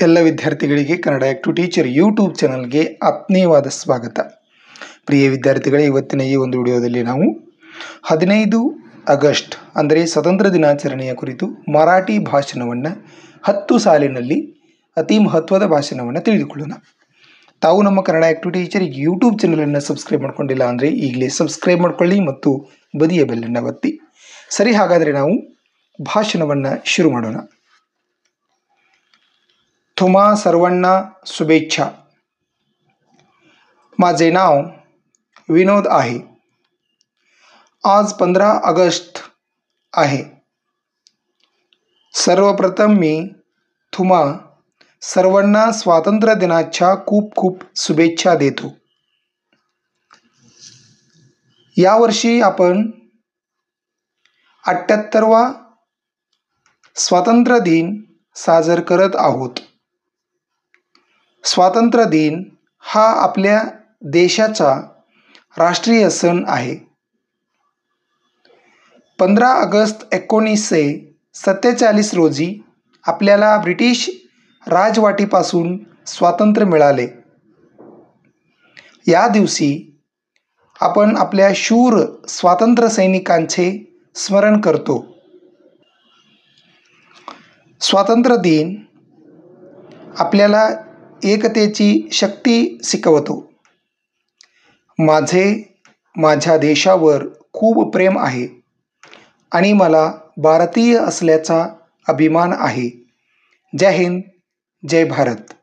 ಎಲ್ಲ ವಿದ್ಯಾರ್ಥಿಗಳಿಗೆ Kannada active teacher YouTube ಚಾನಲ್ಗೆ ಆತ್ಮೀಯವಾದ ಸ್ವಾಗತ. ಪ್ರಿಯ ವಿದ್ಯಾರ್ಥಿಗಳೇ, ಇವತ್ತಿನ ಈ ಒಂದು ವಿಡಿಯೋದಲ್ಲಿ ನಾವು 15 ಆಗಸ್ಟ್ ಅಂದರೆ ಸ್ವತಂತ್ರ ದಿನಾಚರಣೆಯ ಕುರಿತು ಮರಾಠಿ ಭಾಷಣವನ್ನು 10 ಸಾಲಿನಲ್ಲಿ ಅತಿ ಮಹತ್ವದ ಭಾಷಣವನ್ನು ತಿಳಿದುಕೊಳ್ಳೋಣ. ತಾವು ನಮ್ಮ ಕನ್ನಡ ಆಕ್ಟಿವ್ ಟೀಚರ್ ಯೂಟ್ಯೂಬ್ ಚಾನಲನ್ನು ಸಬ್ಸ್ಕ್ರೈಬ್ ಮಾಡ್ಕೊಂಡಿಲ್ಲ ಅಂದರೆ ಈಗಲೇ ಸಬ್ಸ್ಕ್ರೈಬ್ ಮಾಡ್ಕೊಳ್ಳಿ ಮತ್ತು ಬದಿಯ ಬೆಲ್ಲನ್ನು ಒತ್ತಿ. ಸರಿ, ಹಾಗಾದರೆ ನಾವು ಭಾಷಣವನ್ನು ಶುರು ಮಾಡೋಣ. तुम्हा सर्वांना शुभेच्छा. माझे नाव विनोद आहे. आज 15 ऑगस्ट आहे. सर्वप्रथम मी तुम्हा सर्वांना स्वातंत्र्य दिनाच्या खूप खूप शुभेच्छा देतो. यावर्षी आपण 78वा स्वातंत्र्य दिन साजरा करत आहोत. स्वातंत्र्य दिन हा आपल्या देशाचा राष्ट्रीय सण आहे. 15 ऑगस्ट 1947 रोजी आपल्याला ब्रिटिश राजवटीपासून स्वातंत्र्य मिळाले. या दिवशी आपण आपल्या शूर स्वातंत्र्य सैनिकांचे स्मरण करतो. स्वातंत्र्य दिन आपल्याला एकतेची शक्ती शिकवतो. माझ्या देशावर खूप प्रेम आहे आणि मला भारतीय असल्याचा अभिमान आहे. जय हिंद, जय भारत.